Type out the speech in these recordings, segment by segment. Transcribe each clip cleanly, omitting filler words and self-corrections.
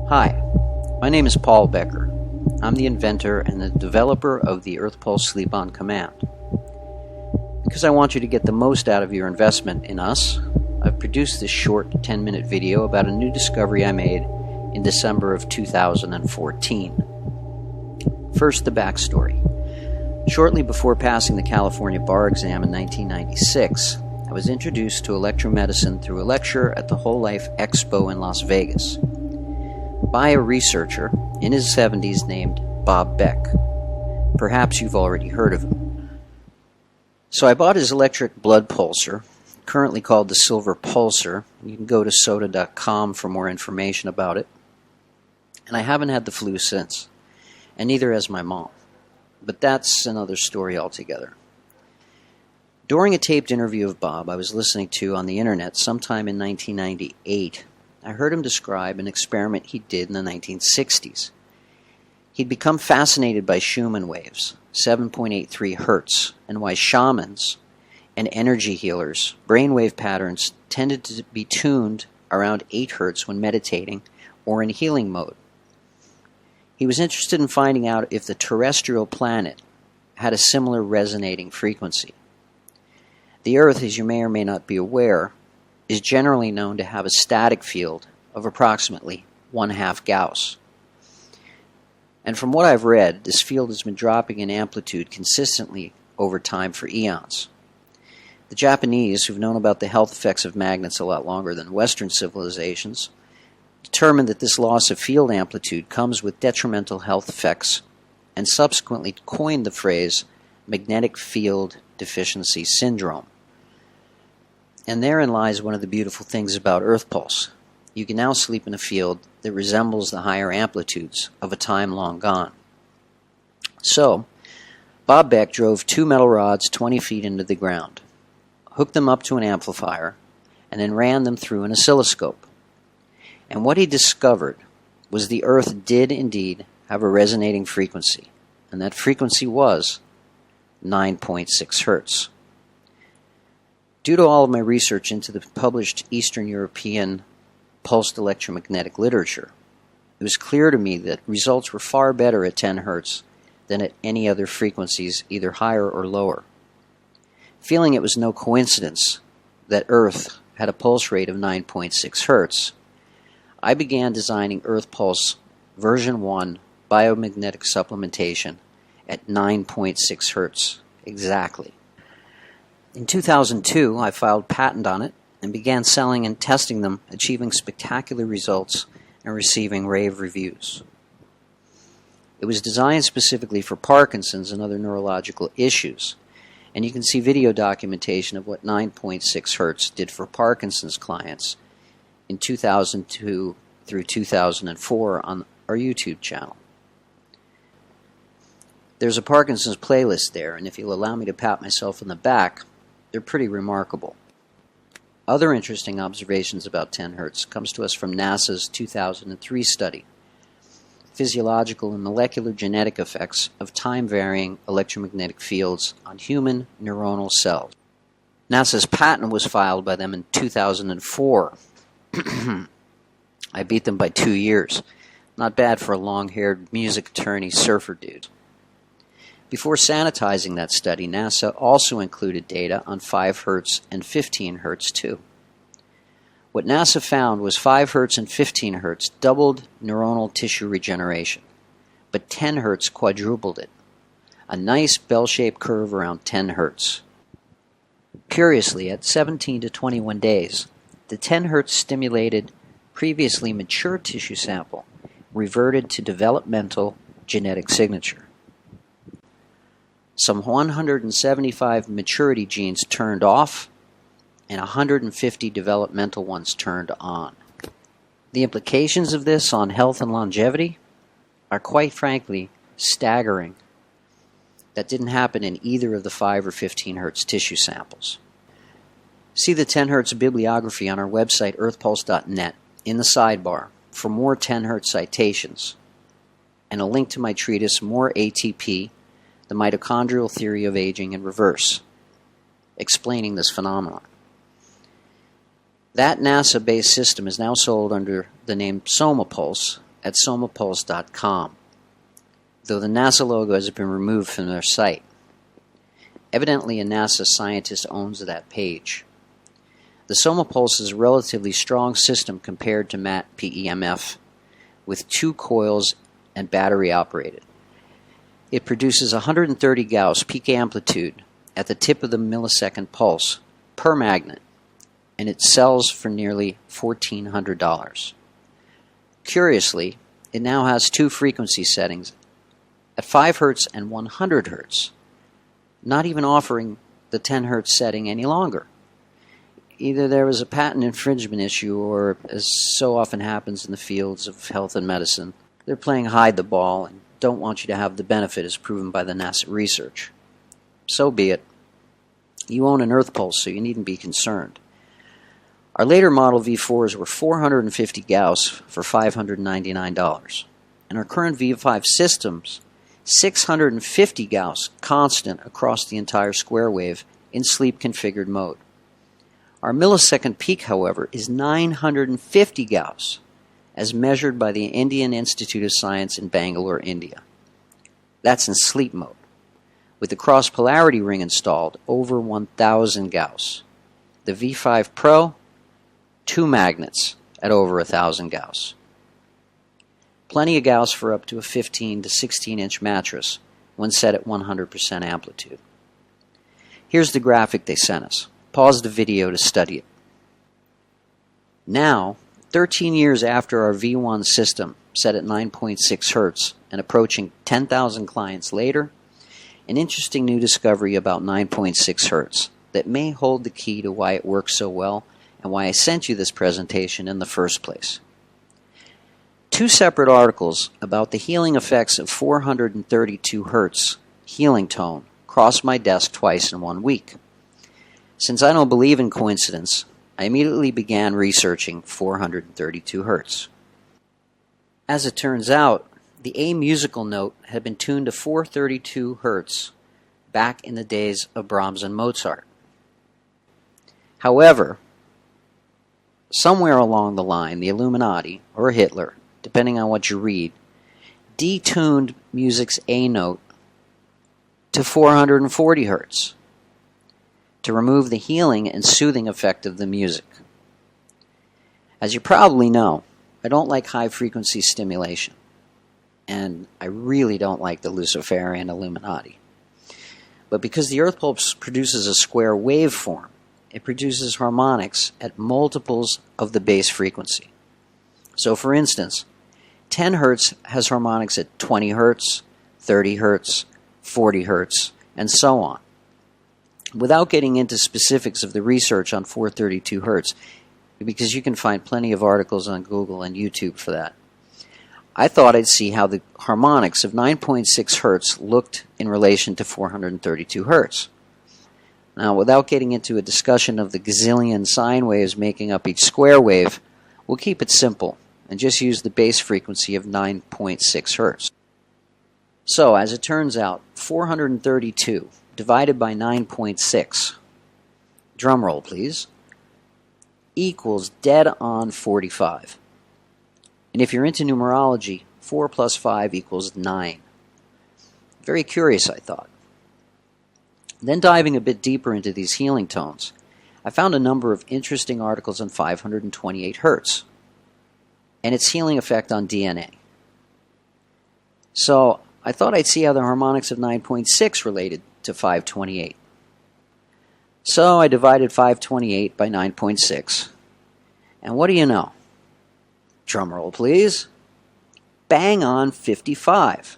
Hi, my name is Paul Becker. I'm the inventor and the developer of the EarthPulse Sleep On Command. Because I want you to get the most out of your investment in us, I've produced this short 10-minute video about a new discovery I made in December of 2014. First, the backstory. Shortly before passing the California bar exam in 1996, I was introduced to electromedicine through a lecture at the Whole Life Expo in Las Vegas by a researcher in his 70s named Bob Beck. Perhaps you've already heard of him. So I bought his electric blood pulsar, currently called the Silver Pulsar. You can go to soda.com for more information about it. And I haven't had the flu since, and neither has my mom. But that's another story altogether. During a taped interview of Bob I was listening to on the internet sometime in 1998, I heard him describe an experiment he did in the 1960s. He'd become fascinated by Schumann waves, 7.83 hertz, and why shamans and energy healers' brainwave patterns tended to be tuned around 8 hertz when meditating or in healing mode. He was interested in finding out if the terrestrial planet had a similar resonating frequency. The Earth, as you may or may not be aware, is generally known to have a static field of approximately 1/2 Gauss. And from what I've read, this field has been dropping in amplitude consistently over time for eons. The Japanese, who've known about the health effects of magnets a lot longer than Western civilizations, determined that this loss of field amplitude comes with detrimental health effects and subsequently coined the phrase magnetic field deficiency syndrome. And therein lies one of the beautiful things about EarthPulse. You can now sleep in a field that resembles the higher amplitudes of a time long gone. So, Bob Beck drove 2 metal rods 20 feet into the ground, hooked them up to an amplifier, and then ran them through an oscilloscope. And what he discovered was the Earth did indeed have a resonating frequency, and that frequency was 9.6 hertz. Due to all of my research into the published Eastern European pulsed electromagnetic literature, it was clear to me that results were far better at 10 hertz than at any other frequencies, either higher or lower. Feeling it was no coincidence that Earth had a pulse rate of 9.6 hertz, I began designing EarthPulse version 1 biomagnetic supplementation at 9.6 hertz exactly. In 2002, I filed patent on it and began selling and testing them, achieving spectacular results and receiving rave reviews. It was designed specifically for Parkinson's and other neurological issues, and you can see video documentation of what 9.6 hertz did for Parkinson's clients in 2002 through 2004 on our YouTube channel. There's a Parkinson's playlist there, and if you'll allow me to pat myself on the back, they're pretty remarkable. Other interesting observations about 10 hertz comes to us from NASA's 2003 study, Physiological and Molecular Genetic Effects of Time-Varying Electromagnetic Fields on Human Neuronal Cells. NASA's patent was filed by them in 2004. I beat them by 2 years. Not bad for a long-haired music attorney surfer dude. Before sanitizing that study, NASA also included data on 5 hertz and 15 hertz too. What NASA found was 5 hertz and 15 hertz doubled neuronal tissue regeneration, but 10 hertz quadrupled it. A nice bell-shaped curve around 10 hertz. Curiously, at 17 to 21 days, the 10 hertz stimulated previously mature tissue sample reverted to developmental genetic signature. Some 175 maturity genes turned off and 150 developmental ones turned on. The implications of this on health and longevity are quite frankly staggering. That didn't happen in either of the 5 or 15 hertz tissue samples. See the 10 hertz bibliography on our website earthpulse.net in the sidebar for more 10 hertz citations and a link to my treatise More ATP, The Mitochondrial Theory of Aging in Reverse, explaining this phenomenon. That NASA-based system is now sold under the name SomaPulse at somapulse.com, though the NASA logo has been removed from their site. Evidently, a NASA scientist owns that page. The SomaPulse is a relatively strong system compared to matte PEMF, with 2 coils and battery operated. It produces 130 Gauss peak amplitude at the tip of the millisecond pulse per magnet, and it sells for nearly $1,400. Curiously, it now has 2 frequency settings at 5 Hz and 100 Hz, not even offering the 10 Hz setting any longer. Either there was a patent infringement issue, or, as so often happens in the fields of health and medicine, they're playing hide the ball and don't want you to have the benefit as proven by the NASA research. So be it. You own an EarthPulse, so you needn't be concerned. Our later model V4s were 450 Gauss for $599, and our current V5 systems 650 Gauss constant across the entire square wave in sleep configured mode. Our millisecond peak, however, is 950 Gauss, as measured by the Indian Institute of Science in Bangalore, India. That's in sleep mode, with the cross polarity ring installed over 1000 Gauss. The V5 Pro, 2 magnets at over 1000 Gauss. Plenty of Gauss for up to a 15 to 16 inch mattress when set at 100% amplitude. Here's the graphic they sent us. Pause the video to study it. Now, 13 years after our V1 system, set at 9.6 Hz and approaching 10,000 clients later, an interesting new discovery about 9.6 Hz that may hold the key to why it works so well and why I sent you this presentation in the first place. 2 separate articles about the healing effects of 432 Hz healing tone crossed my desk twice in 1 week. Since I don't believe in coincidence, I immediately began researching 432 Hz. As it turns out, the A musical note had been tuned to 432 Hz back in the days of Brahms and Mozart. However, somewhere along the line, the Illuminati, or Hitler, depending on what you read, detuned music's A note to 440 Hz to remove the healing and soothing effect of the music. As you probably know, I don't like high-frequency stimulation, and I really don't like the Luciferian Illuminati. But because the EarthPulse produces a square waveform, it produces harmonics at multiples of the base frequency. So for instance, 10 Hz has harmonics at 20 Hz, 30 Hz, 40 Hz, and so on. Without getting into specifics of the research on 432 Hz, because you can find plenty of articles on Google and YouTube for that, I thought I'd see how the harmonics of 9.6 Hz looked in relation to 432 Hz. Now, without getting into a discussion of the gazillion sine waves making up each square wave, we'll keep it simple and just use the base frequency of 9.6 Hz. So, as it turns out, 432 divided by 9.6, drumroll please, equals dead on 45. And if you're into numerology, 4 plus 5 equals 9. Very curious, I thought. Then diving a bit deeper into these healing tones, I found a number of interesting articles on 528 Hz and its healing effect on DNA. So I thought I'd see how the harmonics of 9.6 related to 528. So I divided 528 by 9.6, and what do you know? Drumroll please. Bang on 55.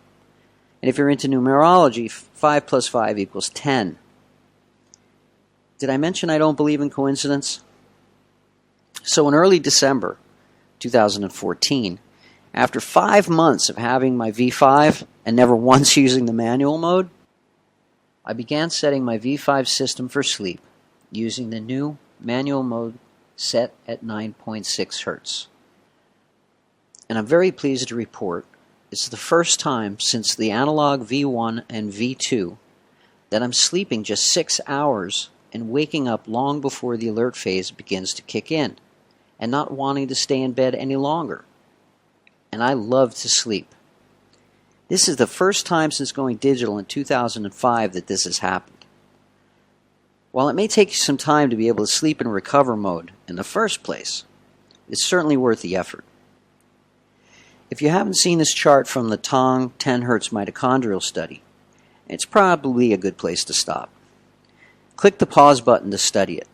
And if you're into numerology, 5 plus 5 equals 10. Did I mention I don't believe in coincidence? So in early December 2014, after 5 months of having my V5 and never once using the manual mode, I began setting my V5 system for sleep using the new manual mode set at 9.6 Hz. And I'm very pleased to report it's the first time since the analog V1 and V2 that I'm sleeping just 6 hours and waking up long before the alert phase begins to kick in, and not wanting to stay in bed any longer. and I love to sleep. This is the first time since going digital in 2005 that this has happened. While it may take you some time to be able to sleep in recover mode in the first place, it's certainly worth the effort. If you haven't seen this chart from the Tong 10 Hz mitochondrial study, it's probably a good place to stop. Click the pause button to study it.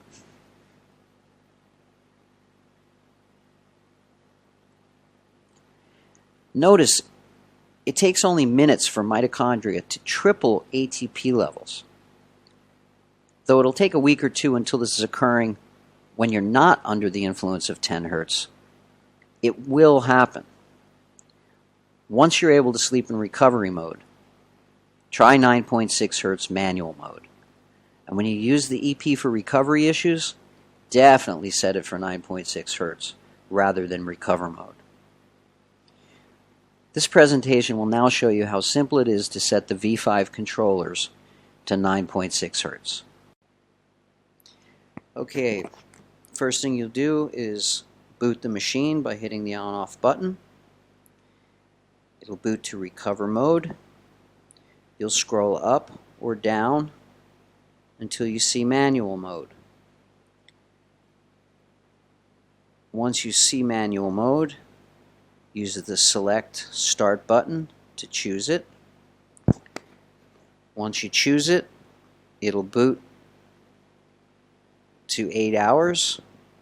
Notice it takes only minutes for mitochondria to triple ATP levels. Though it'll take a week or two until this is occurring when you're not under the influence of 10 Hz, it will happen. Once you're able to sleep in recovery mode, try 9.6 Hz manual mode. And when you use the EP for recovery issues, definitely set it for 9.6 Hz rather than recover mode. This presentation will now show you how simple it is to set the V5 controllers to 9.6 Hz. Okay, first thing you'll do is boot the machine by hitting the on-off button. It'll boot to recover mode. You'll scroll up or down until you see manual mode. Once you see manual mode, use the select start button to choose it. Once you choose it, it'll boot to 8 hours.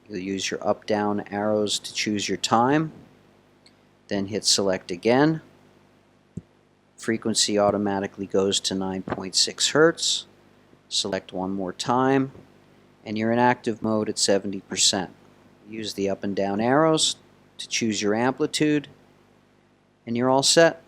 You'll use your up-down arrows to choose your time. Then hit select again. Frequency automatically goes to 9.6 Hz. Select one more time, and you're in active mode at 70%. Use the up and down arrows to choose your amplitude, and you're all set.